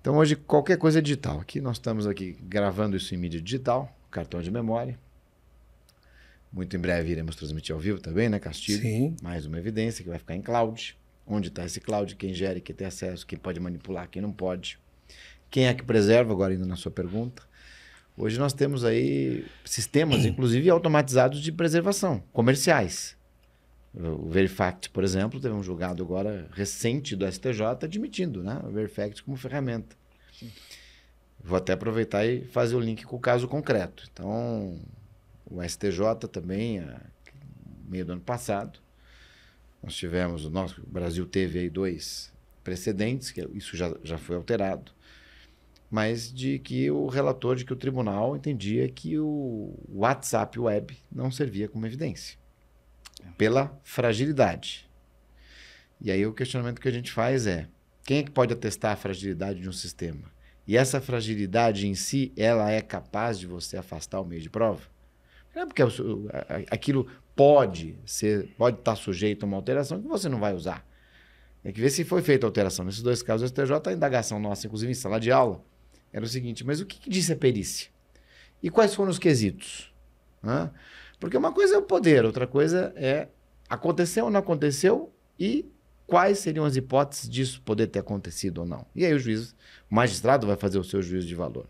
Então hoje qualquer coisa é digital. Aqui nós estamos aqui gravando isso em mídia digital, cartão de memória. Muito em breve iremos transmitir ao vivo também, né, Castilho? Sim. Mais uma evidência que vai ficar em cloud. Onde está esse cloud, quem gera, quem tem acesso, quem pode manipular, quem não pode. Quem é que preserva, agora indo na sua pergunta. Hoje nós temos aí sistemas, inclusive automatizados de preservação, comerciais. O Verifact, por exemplo, teve um julgado agora recente do STJ admitindo, né, o Verifact como ferramenta. Sim. Vou até aproveitar e fazer o link com o caso concreto. Então, o STJ também, meio do ano passado, nós tivemos, o Brasil teve aí 2 precedentes, que isso já foi alterado, mas de que o relator, de que o tribunal entendia que o WhatsApp Web não servia como evidência, pela fragilidade. E aí o questionamento que a gente faz é, quem é que pode atestar a fragilidade de um sistema? E essa fragilidade em si, ela é capaz de você afastar o meio de prova? Não é porque aquilo pode estar sujeito a uma alteração que você não vai usar. Tem que ver se foi feita a alteração. Nesses 2 casos, o STJ, a indagação nossa, inclusive em sala de aula, era o seguinte, mas o que disse a perícia? E quais foram os quesitos? Porque uma coisa é o poder, outra coisa é aconteceu ou não aconteceu e quais seriam as hipóteses disso poder ter acontecido ou não. E aí o magistrado vai fazer o seu juízo de valor.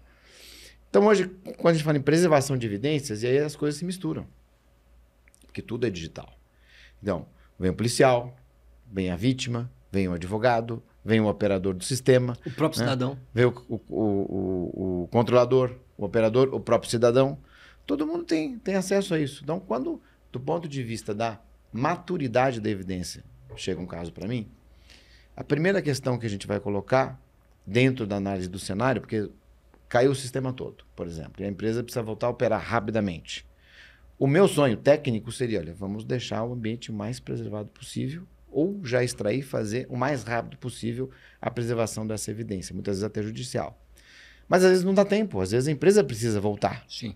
Então hoje, quando a gente fala em preservação de evidências, e aí as coisas se misturam. Porque tudo é digital. Então, vem o policial, vem a vítima, vem o advogado, vem o operador do sistema. O próprio cidadão. Vem o controlador, o operador, o próprio cidadão. Todo mundo tem acesso a isso. Então, quando, do ponto de vista da maturidade da evidência, chega um caso para mim, a primeira questão que a gente vai colocar dentro da análise do cenário, porque caiu o sistema todo, por exemplo, e a empresa precisa voltar a operar rapidamente. O meu sonho técnico seria, olha, vamos deixar o ambiente mais preservado possível ou já extrair, fazer o mais rápido possível a preservação dessa evidência, muitas vezes até judicial. Mas às vezes não dá tempo, às vezes a empresa precisa voltar. Sim.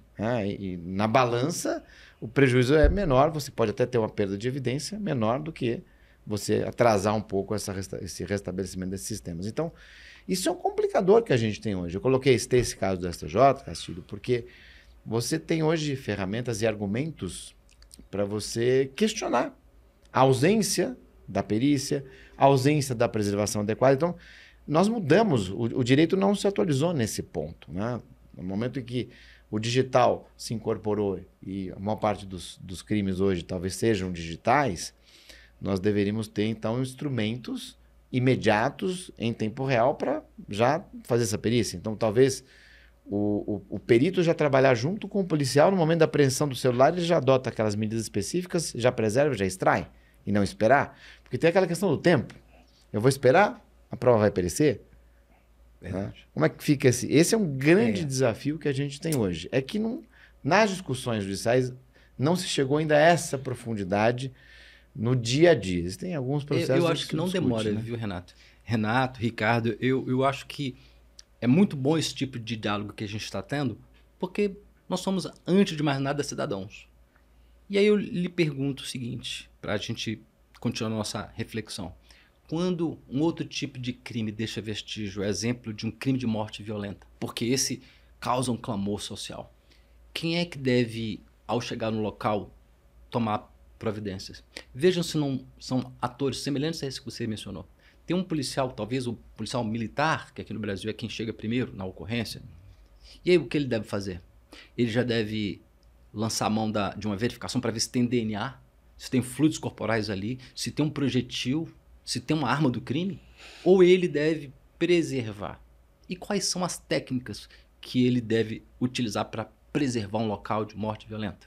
E na balança, o prejuízo é menor, você pode até ter uma perda de evidência menor do que você atrasar um pouco esse restabelecimento desses sistemas. Então, isso é um complicador que a gente tem hoje. Eu coloquei esse caso do STJ, Castilho, porque você tem hoje ferramentas e argumentos para você questionar a ausência da perícia, a ausência da preservação adequada. Então, nós mudamos, o direito não se atualizou nesse ponto, né? No momento em que o digital se incorporou e a maior parte dos crimes hoje talvez sejam digitais, nós deveríamos ter, então, instrumentos imediatos, em tempo real, para já fazer essa perícia. Então, talvez o perito já trabalhar junto com o policial no momento da apreensão do celular, ele já adota aquelas medidas específicas, já preserva, já extrai, e não esperar. Porque tem aquela questão do tempo. Eu vou esperar, a prova vai perecer? Né? Como é que fica esse? Esse é um grande desafio que a gente tem hoje. É que nas discussões judiciais não se chegou ainda a essa profundidade no dia a dia. Existem alguns processos... Eu acho que não demora, né? Viu, Renato? Renato, Ricardo, eu acho que é muito bom esse tipo de diálogo que a gente está tendo, porque nós somos, antes de mais nada, cidadãos. E aí eu lhe pergunto o seguinte, para a gente continuar a nossa reflexão. Quando um outro tipo de crime deixa vestígio, exemplo de um crime de morte violenta, porque esse causa um clamor social, quem é que deve, ao chegar no local, tomar providências? Vejam se não são atores semelhantes a esse que você mencionou. Tem um policial, talvez o policial militar, que aqui no Brasil é quem chega primeiro na ocorrência. E aí o que ele deve fazer? Ele já deve lançar a mão de uma verificação para ver se tem DNA, se tem fluidos corporais ali, se tem um projetil, se tem uma arma do crime, ou ele deve preservar? E quais são as técnicas que ele deve utilizar para preservar um local de morte violenta?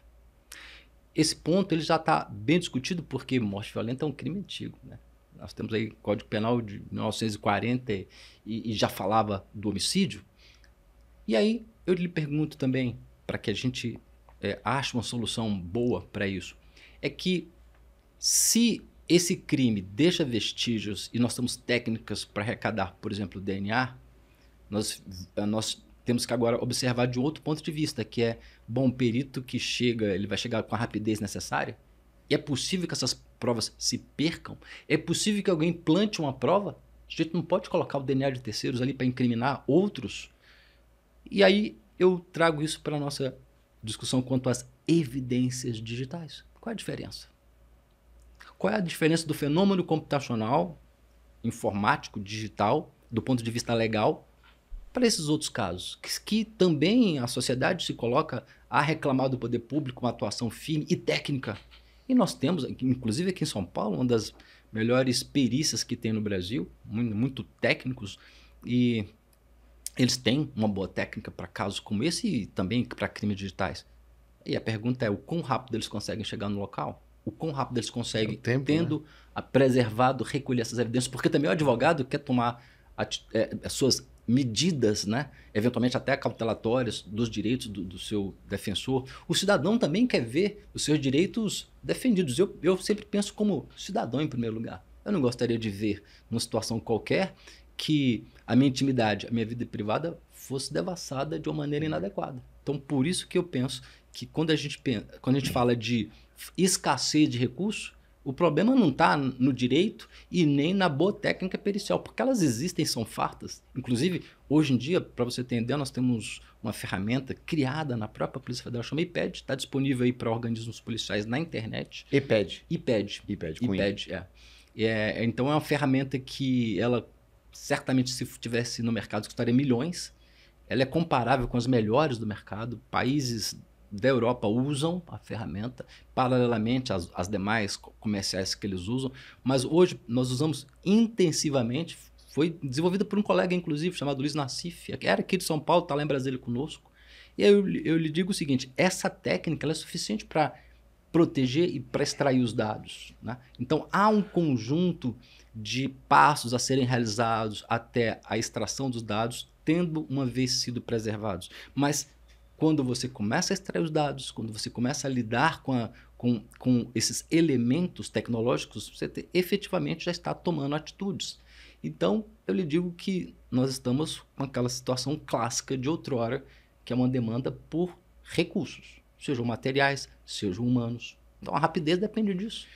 Esse ponto ele já está bem discutido porque morte violenta é um crime antigo, né? Nós temos aí Código Penal de 1940 e já falava do homicídio. E aí eu lhe pergunto também, para que a gente ache uma solução boa para isso, é que se esse crime deixa vestígios e nós temos técnicas para arrecadar, por exemplo, DNA, nós temos que agora observar de outro ponto de vista, que é, bom, o perito que chega, ele vai chegar com a rapidez necessária? E é possível que essas provas se percam? É possível que alguém plante uma prova A gente não pode colocar o DNA de terceiros ali para incriminar outros. E aí eu trago isso para a nossa discussão quanto às evidências digitais. Qual é a diferença? Qual é a diferença do fenômeno computacional, informático, digital, do ponto de vista legal, para esses outros casos? Que também a sociedade se coloca a reclamar do poder público uma atuação firme e técnica. E nós temos, inclusive aqui em São Paulo, uma das melhores perícias que tem no Brasil, muito técnicos, e eles têm uma boa técnica para casos como esse e também para crimes digitais. E a pergunta é, o quão rápido eles conseguem chegar no local? O quão rápido eles conseguem, tendo preservado, recolher essas evidências? Porque também o advogado quer tomar as suas medidas, né? Eventualmente até cautelatórias dos direitos do seu defensor. O cidadão também quer ver os seus direitos defendidos. Eu sempre penso como cidadão em primeiro lugar. Eu não gostaria de ver, numa situação qualquer, que a minha intimidade, a minha vida privada fosse devassada de uma maneira inadequada. Então, por isso que eu penso que quando a gente fala de escassez de recursos, o problema não está no direito e nem na boa técnica pericial, porque elas existem, são fartas. Inclusive, hoje em dia, para você entender, nós temos uma ferramenta criada na própria Polícia Federal, chama IPED, está disponível aí para organismos policiais na internet. IPED. IPED, então é uma ferramenta que ela certamente, se tivesse no mercado, custaria milhões. Ela é comparável com as melhores do mercado. Países da Europa usam a ferramenta, paralelamente às demais comerciais que eles usam. Mas hoje nós usamos intensivamente. Foi desenvolvida por um colega, inclusive, chamado Luiz Nassif, que era aqui de São Paulo, está lá em Brasília conosco. E aí eu lhe digo o seguinte, essa técnica ela é suficiente para proteger e para extrair os dados, né? Então, há um conjunto de passos a serem realizados até a extração dos dados, tendo uma vez sido preservados. Mas quando você começa a extrair os dados, quando você começa a lidar com esses elementos tecnológicos, você efetivamente já está tomando atitudes. Então, eu lhe digo que nós estamos com aquela situação clássica de outrora, que é uma demanda por recursos, sejam materiais, sejam humanos. Então, a rapidez depende disso.